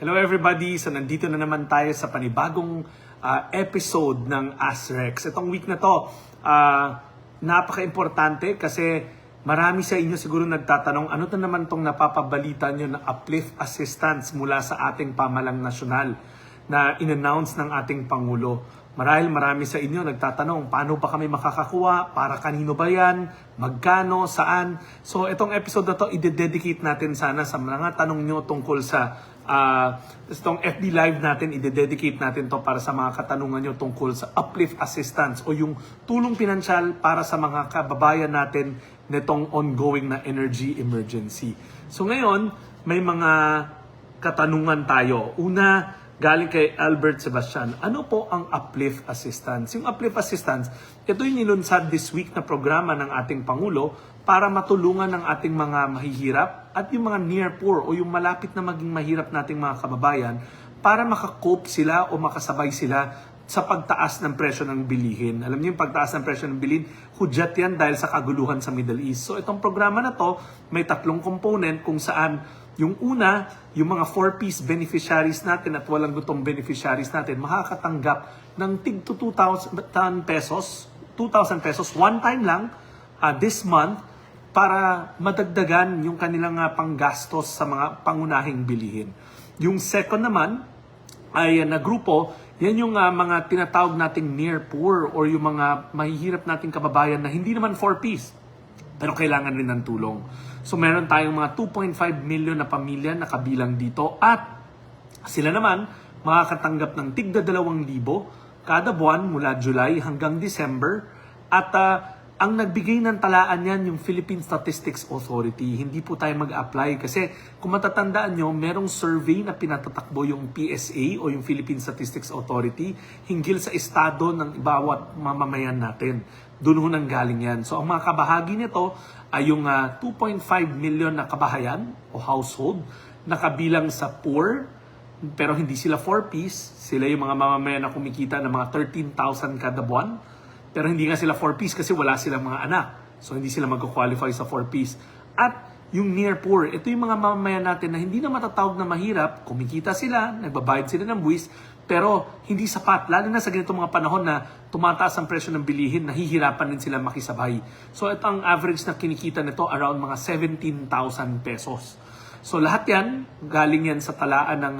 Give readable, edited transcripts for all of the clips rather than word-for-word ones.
Hello everybody! So nandito na naman tayo sa panibagong episode ng AskRex. Itong week na to, napaka-importante kasi marami sa inyo siguro nagtatanong ano to naman tong napapabalita nyo na uplift assistance mula sa ating pamalang nasyonal na in-announce ng ating Pangulo. Marami sa inyo nagtatanong, paano ba kami makakakuha? Para kanino ba yan? Magkano? Saan? So itong episode na to, i-dedicate natin sana sa mga tanong nyo tungkol sa itong FB Live natin, i-dedicate natin to para sa mga katanungan nyo tungkol sa uplift assistance o yung tulong pinansyal para sa mga kababayan natin nitong ongoing na energy emergency. So ngayon, may mga katanungan tayo. Una, galing kay Albert Sebastian, ano po ang uplift assistance? Yung uplift assistance, ito yung nilunsad this week na programa ng ating Pangulo para matulungan ng ating mga mahihirap at yung mga near poor o yung malapit na maging mahirap nating mga kababayan para makakope sila o makasabay sila sa pagtaas ng presyo ng bilihin. Alam niyo yung pagtaas ng presyo ng bilihin, hudyat yan dahil sa kaguluhan sa Middle East. So itong programa na to, may tatlong component kung saan yung una, yung mga 4-piece beneficiaries natin at walang gutong beneficiaries natin makakatanggap ng tig to 2,000 pesos, one time lang this month para madagdagan yung kanilang panggastos sa mga pangunahing bilihin. Yung second naman ay na grupo, yan yung mga tinatawag nating near poor or yung mga mahihirap nating kababayan na hindi naman 4-piece pero kailangan rin ng tulong. So meron tayong mga 2.5 million na pamilya na kabilang dito at sila naman makakatanggap ng tigda 2,000 kada buwan mula July hanggang December at ang nagbigay ng talaan yan yung Philippine Statistics Authority. Hindi po tayo mag-apply kasi kung matatandaan nyo, merong survey na pinatatakbo yung PSA o yung Philippine Statistics Authority hinggil sa estado ng bawat mamamayan natin. Doon ho nang galing yan. So ang mga kabahagi nito ay yung 2.5 million na kabahayan o household na kabilang sa poor pero hindi sila 4-piece. Sila yung mga mamamayan na kumikita ng mga 13,000 kada buwan. Pero hindi nga sila 4-piece kasi wala silang mga anak. So hindi sila mag-qualify sa 4-piece. At yung near poor, ito yung mga mamamayan natin na hindi na matatawag na mahirap, kumikita sila, nagbabayad sila ng buwis, pero hindi sapat. Lalo na sa ganitong mga panahon na tumataas ang presyo ng bilihin, nahihirapan din sila makisabay. So ito ang average na kinikita nito around mga 17,000 pesos. So lahat yan, galing yan sa talaan ng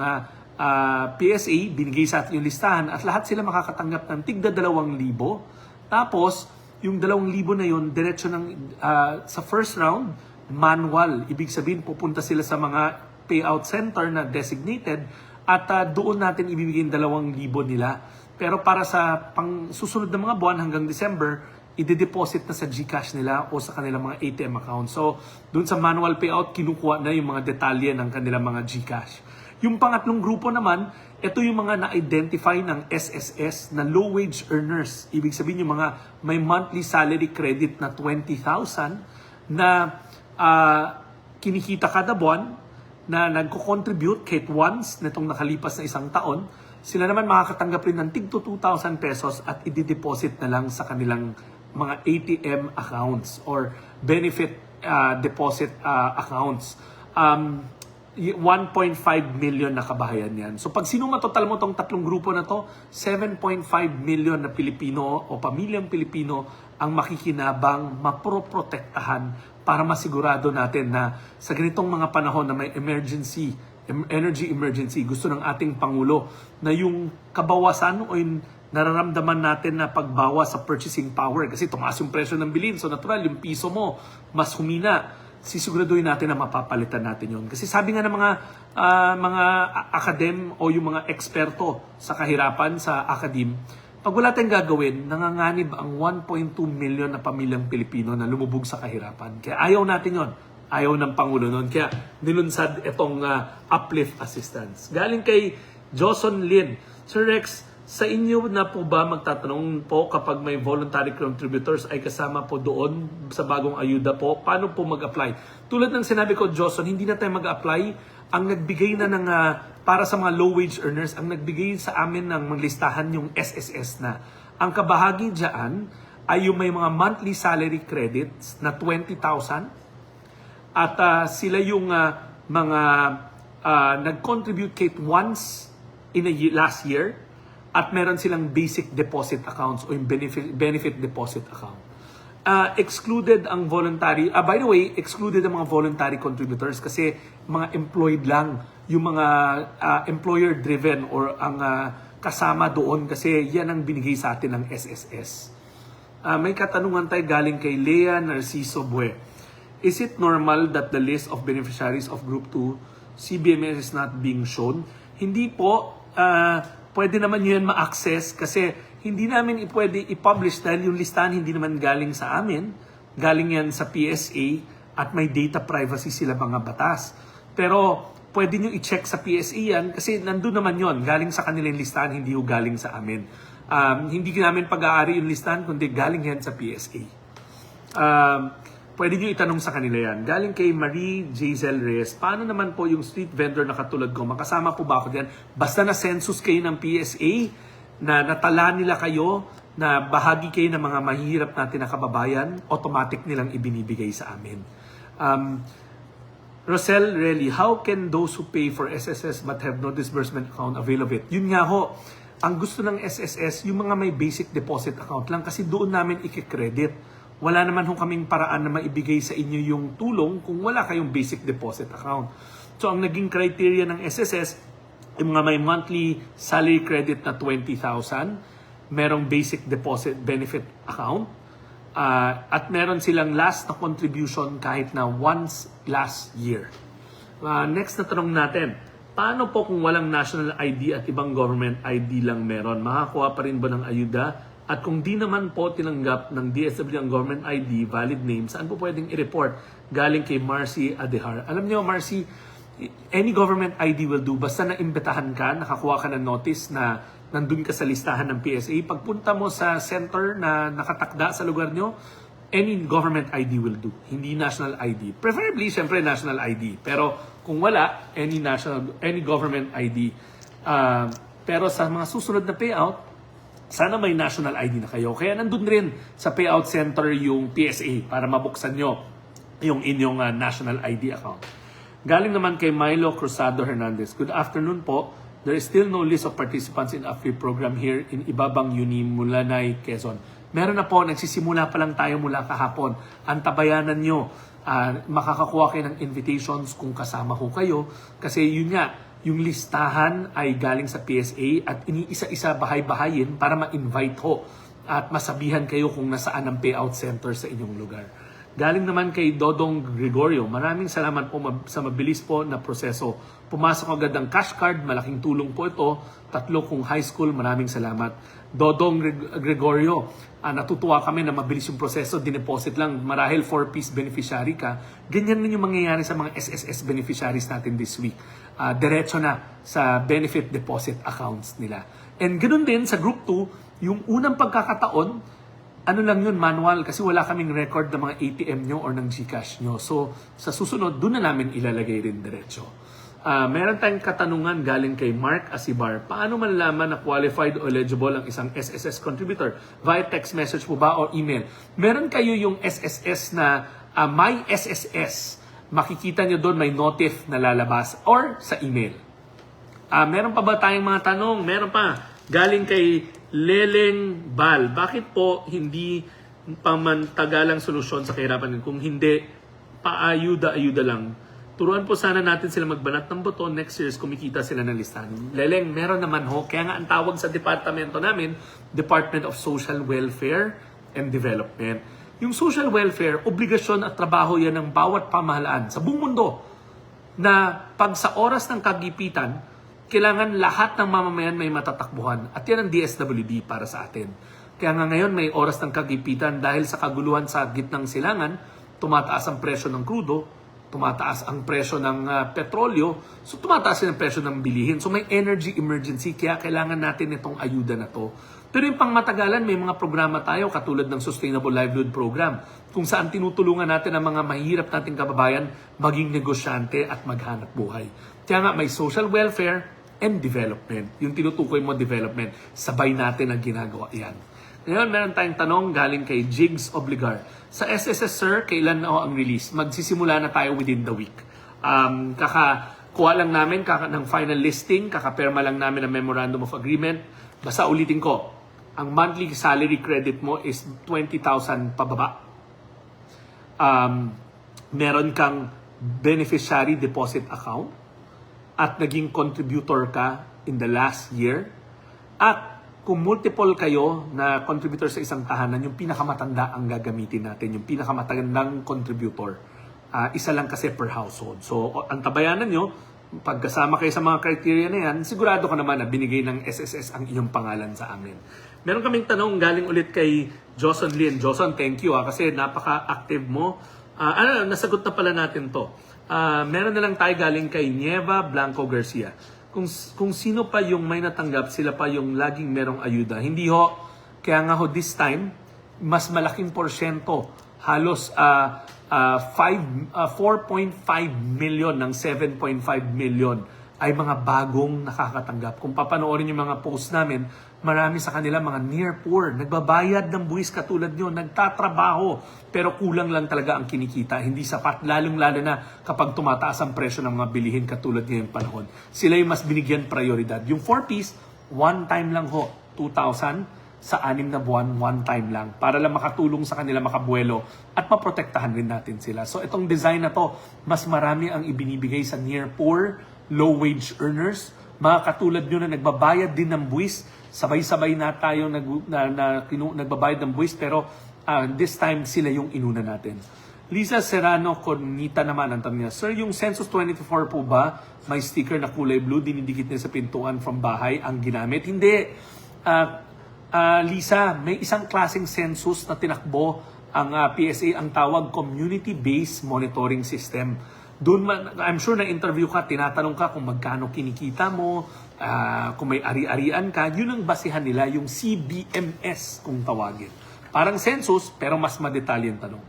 PSA, binigay sa atin yung listahan at lahat sila makakatanggap ng tigda 2,000. Tapos, yung 2,000 na yun, diretso ng, sa first round, manual. Ibig sabihin, pupunta sila sa mga payout center na designated at doon natin ibibigay yung 2,000 nila. Pero para sa susunod na mga buwan hanggang December, i-deposit na sa GCash nila o sa kanilang mga ATM account. So, doon sa manual payout, kinukuha na yung mga detalye ng kanilang mga GCash. Yung pangatlong grupo naman, ito yung mga na-identify ng SSS na low-wage earners. Ibig sabihin yung mga may monthly salary credit na 20,000 na kinikita kada buwan na nagko-contribute kahit once nitong nakalipas na isang taon. Sila naman makakatanggap rin ng tig to 2,000 pesos at i-deposit na lang sa kanilang mga ATM accounts or benefit deposit accounts. 1.5 million na kabahayan yan. So pag sinumatotal mo tong tatlong grupo na to, 7.5 million na Pilipino o pamilyang Pilipino ang makikinabang, maproprotektahan para masigurado natin na sa ganitong mga panahon na may energy emergency, gusto ng ating Pangulo na yung kabawasan o yung nararamdaman natin na pagbawas sa purchasing power kasi tumaas yung presyo ng bilhin. So natural, yung piso mo mas humina. Sisiguraduhin natin na mapapalitan natin yon. Kasi sabi nga ng mga akadem o yung mga eksperto sa kahirapan sa akadem, pag wala tayong gagawin, nanganganib ang 1.2 million na pamilyang Pilipino na lumubog sa kahirapan. Kaya ayaw natin yon. Ayaw ng Pangulo nun. Kaya nilunsad itong uplift assistance. Galing kay Joson Lin. Sir Rex, sa inyo na po ba magtatanong po kapag may voluntary contributors ay kasama po doon sa bagong ayuda po? Paano po mag-apply? Tulad ng sinabi ko, Joson, hindi na tayo mag-apply. Ang nagbigay na ng, para sa mga low-wage earners, ang nagbigay sa amin ng listahan yung SSS na. Ang kabahagi dyan ay yung may mga monthly salary credits na 20,000 at sila yung mga nag-contribute kahit once in a year, last year, at meron silang basic deposit accounts o yung benefit deposit account. Excluded ang voluntary, by the way, excluded ang mga voluntary contributors kasi mga employed lang, yung mga employer-driven or ang kasama doon kasi yan ang binigay sa atin ng SSS. May katanungan tayo galing kay Lea Narciso Bue. Is it normal that the list of beneficiaries of Group 2 CBMS is not being shown? Hindi po, pwede naman yun ma-access kasi hindi namin pwede i-publish dahil yung listahan hindi naman galing sa amin. Galing yan sa PSA at may data privacy sila mga batas. Pero pwede nyo i-check sa PSA yan kasi nandun naman yon, galing sa kanilang listahan, hindi yung galing sa amin. Hindi namin pag-aari yung listahan kundi galing yan sa PSA. Pwede nyo itanong sa kanila yan. Galing kay Marie Jazel Reyes, paano naman po yung street vendor na katulad ko? Makasama po ba ako diyan? Basta na census kayo ng PSA, na natala nila kayo, na bahagi kayo ng mga mahihirap natin na kababayan, automatic nilang ibinibigay sa amin. Rosel Relly, how can those who pay for SSS but have no disbursement account avail of it? Yun nga ho, ang gusto ng SSS, yung mga may basic deposit account lang kasi doon namin i-credit. Wala naman ho kaming paraan na maibigay sa inyo yung tulong kung wala kayong basic deposit account. So ang naging criteria ng SSS, yung mga may monthly salary credit na 20,000, merong basic deposit benefit account, at meron silang last na contribution kahit na once last year. Next na tanong natin, paano po kung walang national ID at ibang government ID lang meron? Makakuha pa rin ba ng ayuda? At kung di naman po tinanggap ng DSWD ang government ID, valid name, saan po pwedeng i-report? Galing kay Marcy Adehar. Alam niyo, Marcy, any government ID will do. Basta naimbitahan ka, nakakuha ka ng notice na nandun ka sa listahan ng PSA. Pagpunta mo sa center na nakatakda sa lugar nyo, any government ID will do. Hindi national ID. Preferably, syempre, national ID. Pero kung wala, any government ID. Pero sa mga susunod na payout, sana may national ID na kayo. Kaya nandun rin sa payout center yung PSA para mabuksan nyo yung inyong national ID account. Galing naman kay Milo Cruzado Hernandez. Good afternoon po. There is still no list of participants in AFRI program here in Ibabang Uni, Mulanay, Quezon. Meron na po, nagsisimula pa lang tayo mula kahapon. Antabayanan nyo, makakakuha kayo ng invitations kung kasama ko kayo. Kasi yun nga, yung listahan ay galing sa PSA at iniisa-isa bahay-bahayin para ma-invite ho at masabihan kayo kung nasaan ang payout center sa inyong lugar. Galing naman kay Dodong Gregorio, maraming salamat po sa mabilis po na proseso. Pumasok agad ang cash card, malaking tulong po ito. 3 kung high school, maraming salamat. Dodong Gregorio, natutuwa kami na mabilis yung proseso, dineposit lang, marahil 4-piece beneficiary ka. Ganyan din yung mangyayari sa mga SSS beneficiaries natin this week. Diretso na sa benefit deposit accounts nila. And ganoon din sa Group 2, yung unang pagkakataon, ano lang yun, manual, kasi wala kaming record ng mga ATM nyo or ng GCash nyo. So, sa susunod, doon na namin ilalagay rin diretso. Meron tayong katanungan galing kay Mark Asibar. Paano malalaman na qualified o eligible ang isang SSS contributor? Via text message po ba o email? Meron kayo yung SSS na My SSS. Makikita nyo doon may notif na lalabas or sa email. Meron pa ba tayong mga tanong? Meron pa. Galing kay Leleng Bal, bakit po hindi pamantagalang solusyon sa kahirapan? Kung hindi, paayuda-ayuda lang. Turuan po sana natin sila magbanat ng boto. Next year, kumikita sila ng listahan. Leleng, meron naman ho. Kaya nga ang tawag sa departamento namin, Department of Social Welfare and Development. Yung social welfare, obligasyon at trabaho yan ng bawat pamahalaan sa buong mundo na pag sa oras ng kagipitan, kailangan lahat ng mamamayan may matatakbuhan. At yan ang DSWD para sa atin. Kaya nga ngayon may oras ng kagipitan dahil sa kaguluhan sa gitnang silangan, tumataas ang presyo ng krudo, tumataas ang presyo ng petrolyo, so tumataas din ang presyo ng bilihin. So may energy emergency, kaya kailangan natin itong ayuda na to. Pero yung pangmatagalan, may mga programa tayo katulad ng Sustainable Livelihood Program kung saan tinutulungan natin ang mga mahihirap nating kababayan maging negosyante at maghanap buhay. Kaya nga may social welfare and development. Yung tinutukoy mo development, sabay natin ang ginagawa yan. Ngayon, meron tayong tanong galing kay Jigs Obligar. Sa SSS, sir, kailan na ang release? Magsisimula na tayo within the week. Kuha lang namin ng final listing, kakaperma lang namin ng Memorandum of Agreement. Basta ulitin ko, ang monthly salary credit mo is 20,000 pababa. Meron kang beneficiary deposit account at naging contributor ka in the last year. At kung multiple kayo na contributor sa isang tahanan, yung pinakamatanda ang gagamitin natin, yung pinakamatandang contributor. Isa lang kasi per household. So, ang tabayanan nyo, pagkasama kayo sa mga criteria na yan, sigurado ka naman na binigay ng SSS ang inyong pangalan sa amin. Meron kaming tanong galing ulit kay Joson Lin. Joson, thank you kasi napaka-active mo. Nasagot na pala natin to. Meron na lang tayo galing kay Nieva Blanco Garcia. Kung sino pa yung may natanggap, sila pa yung laging merong ayuda. Hindi ho, kaya nga ho this time, mas malaking porsyento, halos 4.5 million ng 7.5 million ay mga bagong nakakatanggap. Kung papanoorin yung mga posts namin, marami sa kanila mga near poor, nagbabayad ng buwis katulad nyo, nagtatrabaho, pero kulang lang talaga ang kinikita, hindi sapat, lalong-lalo na kapag tumataas ang presyo ng mga bilihin katulad ngayong panahon. Sila yung mas binigyan prioridad. Yung 4-piece, one time lang ho, 2,000 sa 6 na buwan, one time lang, para lang makatulong sa kanila makabuelo at maprotektahan rin natin sila. So itong design na to, mas marami ang ibinibigay sa near poor, low wage earners, mga katulad nyo na nagbabayad din ng buwis, sabay-sabay na tayo nagbabayad ng buwis, pero this time sila yung inuna natin. Lisa Serrano Conita naman ang tanong niya, Sir, yung Census 24 po ba may sticker na kulay blue, dinidikit niya sa pintuan from bahay ang ginamit? Hindi. Lisa, may isang klaseng census na tinakbo ang PSA, ang tawag Community-Based Monitoring System. Doon I'm sure na interview ka, tinatanong ka kung magkano kinikita mo, kung may ari-arian ka, yun ang basihan nila, yung CBMS kung tawagin. Parang census, pero mas madetalye ang tanong.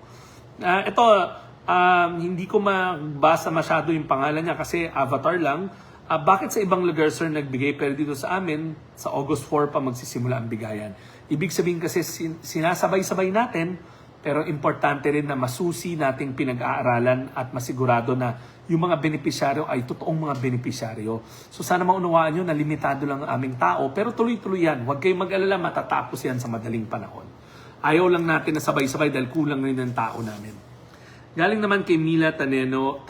Hindi ko mabasa masyado yung pangalan niya kasi avatar lang. Bakit sa ibang lugar, sir, nagbigay pero dito sa amin, sa August 4 pa magsisimula ang bigayan? Ibig sabihin kasi sinasabay-sabay natin, pero importante rin na masusi nating pinag-aaralan at masigurado na yung mga benepisyaryo ay totoong mga benepisyaryo. So sana maunawaan nyo na limitado lang ang aming tao, pero tuloy-tuloy yan. Huwag kayong mag-alala, matatapos yan sa madaling panahon. Ayaw lang natin na sabay-sabay dahil kulang rin ng tao namin. Galing naman kay Mila Taneo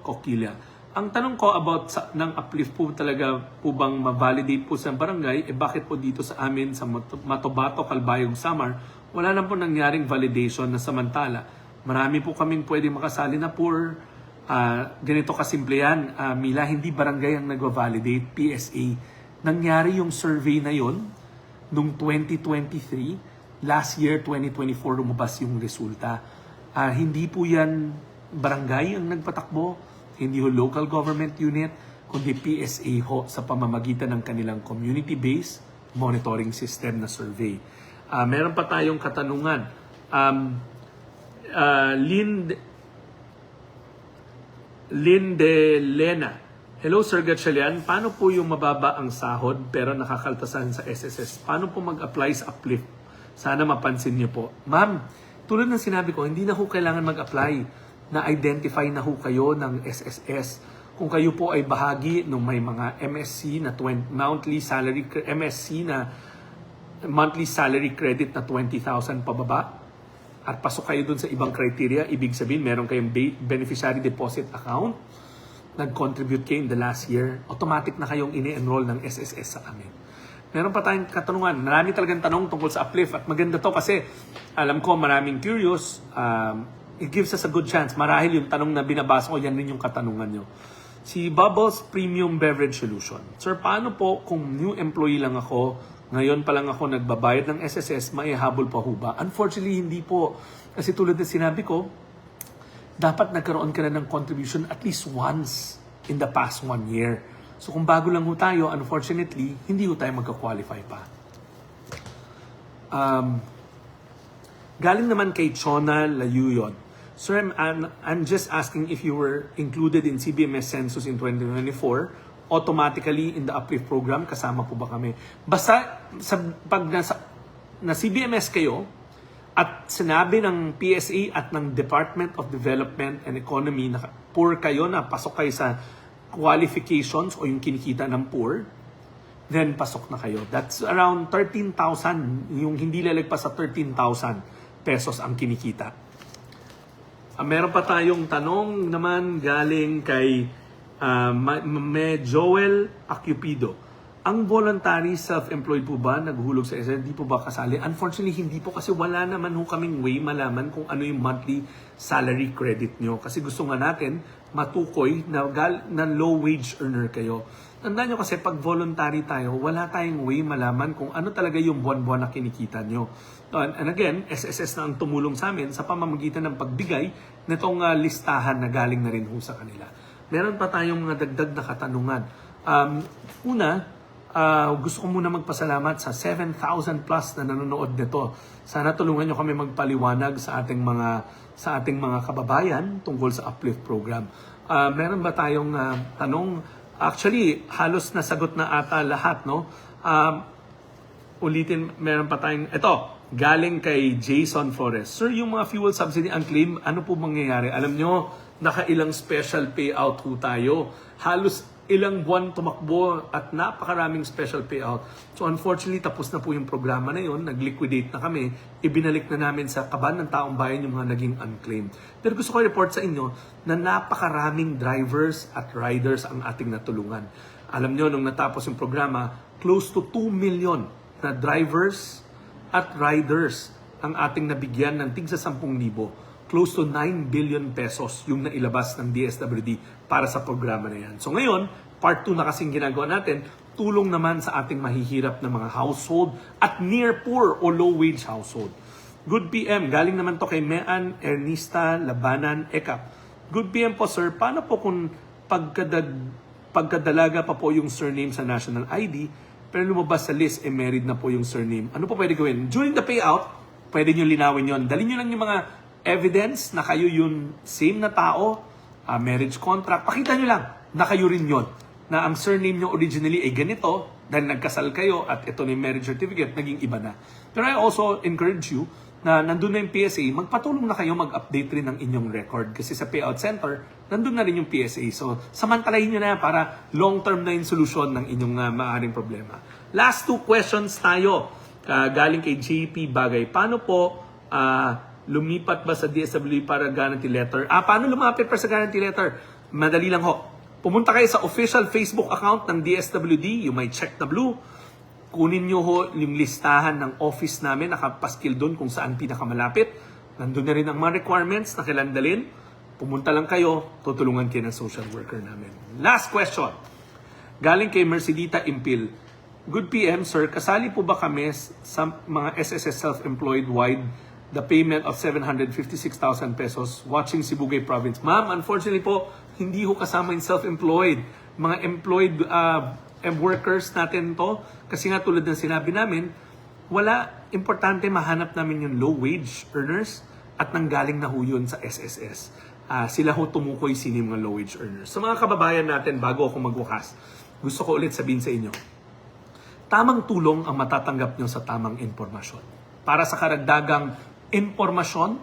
Coquilla. Ang tanong ko about ng uplift po talaga po bang ma-validate po sa barangay, bakit po dito sa amin sa Matobato, Calbayog, Samar, wala lang po nangyaring validation na samantala. Marami po kaming pwede makasali na poor. Ganito kasimple yan. Mila, hindi barangay ang nag-validate, PSA. Nangyari yung survey na yon noong 2023, last year 2024 lumabas yung resulta. Hindi po yan barangay ang nagpatakbo, hindi ho local government unit, kundi PSA ho sa pamamagitan ng kanilang community-based monitoring system na survey. Meron pa tayong katanungan. Linde Lena. Hello Sir Gatchalian, paano po yung mababa ang sahod pero nakakaltasan sa SSS? Paano po mag-apply sa uplift? Sana mapansin niyo po. Ma'am, tulad ng sinabi ko, hindi na ho kailangan mag-apply. Na-identify na ho kayo ng SSS. Kung kayo po ay bahagi ng may mga MSC na monthly salary credit na 20,000 pababa at pasok kayo dun sa ibang criteria, ibig sabihin meron kayong beneficiary deposit account, nag-contribute kayo in the last year, automatic na kayong ini-enroll ng SSS sa amin. Meron pa tayong katanungan. Marami talagang tanong tungkol sa uplift at maganda to kasi alam ko maraming curious. It gives us a good chance. Marahil yung tanong na binabasa ko, yan rin yung katanungan nyo. Si Bubbles Premium Beverage Solution. Sir, paano po kung new employee lang ako, ngayon pa lang ako nagbabayad ng SSS, maihabol pa ho ba? Unfortunately, hindi po. Kasi tulad na sinabi ko, dapat nagkaroon ka na ng contribution at least once in the past 1 year. So kung bago lang ho tayo, unfortunately, hindi ho tayo magka-qualify pa. Galing naman kay Chona Layuyon. Sir, I'm just asking if you were included in CBMS Census in 2024, automatically in the uplift program, kasama po ba kami? Basta pag na CBMS kayo at sinabi ng PSA at ng Department of Development and Economy na poor kayo, na pasok kayo sa qualifications o yung kinikita ng poor, then pasok na kayo. That's around 13,000, yung hindi lalagpas sa 13,000 pesos ang kinikita. Meron pa tayong tanong naman galing kay Joel Acupido. Ang voluntary self-employed po ba naghulog sa SSS? Hindi po ba kasali? Unfortunately, hindi po kasi wala naman ho kaming way malaman kung ano yung monthly salary credit nyo. Kasi gusto nga natin matukoy na low wage earner kayo. Tandaan nyo kasi pag voluntary tayo, wala tayong way malaman kung ano talaga yung buwan-buwan na kinikita nyo. And again, SSS na ang tumulong sa amin sa pamamagitan ng pagbigay nitong listahan na galing na rin ho sa kanila. Meron pa tayong mga dagdag na katanungan. Gusto ko muna magpasalamat sa 7,000 plus na nanonood nito. Sana tulungan nyo kami magpaliwanag sa ating mga kababayan tungkol sa Uplift program. Meron ba tayong tanong? Actually, halos nasagot na ata lahat, no? Ulitin, meron pa tayong ito, galing kay Jason Flores. Sir, yung mga fuel subsidy unclaimed, ano po mangyayari? Alam nyo, nakailang special payout po tayo. Halos ilang buwan tumakbo at napakaraming special payout. So unfortunately, tapos na po yung programa na yun. Nag-liquidate na kami. Ibinalik na namin sa kaban ng taong bayan yung mga naging unclaimed. Pero gusto ko report sa inyo na napakaraming drivers at riders ang ating natulungan. Alam nyo, nung natapos yung programa, close to 2 million na drivers at riders ang ating nabigyan ng tigsa 10,000. Close to 9 billion pesos yung nailabas ng DSWD para sa programa na yan. So ngayon, part 2 na kasing ginagawa natin, tulong naman sa ating mahihirap na mga household at near poor o low wage household. Good PM, galing naman to kay Mean Ernista Labanan Ekap. Good PM po sir, paano po kung pagkadalaga pa po yung surname sa national ID, pero lumabas sa list, married na po yung surname. Ano po pwede gawin? During the payout, pwede nyo linawin yon. Dalhin nyo lang yung mga evidence na kayo yung same na tao, marriage contract, pakita nyo lang na kayo rin yon. Na ang surname nyo originally ay ganito, dahil nagkasal kayo at ito na yung marriage certificate, naging iba na. Pero I also encourage you na nandun na yung PSA, magpatulong na kayo mag-update rin ng inyong record. Kasi sa payout center, nandun na rin yung PSA. So, samantalahin nyo na para long-term na yung solusyon ng inyong maaaring problema. Last 2 questions tayo. Galing kay JP Bagay. Paano po lumipat ba sa DSWD para guarantee letter? Paano lumapit para sa guarantee letter? Madali lang ho. Pumunta kayo sa official Facebook account ng DSWD. You might check the blue. Kunin nyo ho yung listahan ng office namin. Nakapaskil doon kung saan pinakamalapit. Nandun na rin ang mga requirements na kailan dalhin. Pumunta lang kayo. Tutulungan kayo ng social worker namin. Last question. Galing kay Mercedita Impil. Good PM, sir. Kasali po ba kami sa mga SSS self-employed wide the payment of 756,000 pesos watching Sibugay Province? Ma'am, unfortunately po, hindi ho kasama yung self-employed. Mga employed workers natin to. Kasi nga tulad ng sinabi namin, importante mahanap namin yung low wage earners at nanggaling na ho yun sa SSS. Sila ho tumukoy sino yung mga low wage earners. Sa mga kababayan natin, bago ako magwakas, gusto ko ulit sabihin sa inyo, tamang tulong ang matatanggap nyo sa tamang impormasyon. Para sa karagdagang impormasyon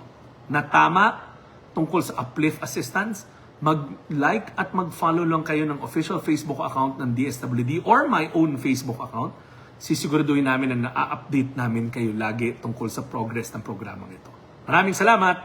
na tama tungkol sa uplift assistance, mag-like at mag-follow lang kayo ng official Facebook account ng DSWD or my own Facebook account. Sisiguraduhin namin na na-update namin kayo lagi tungkol sa progress ng programang ito. Maraming salamat!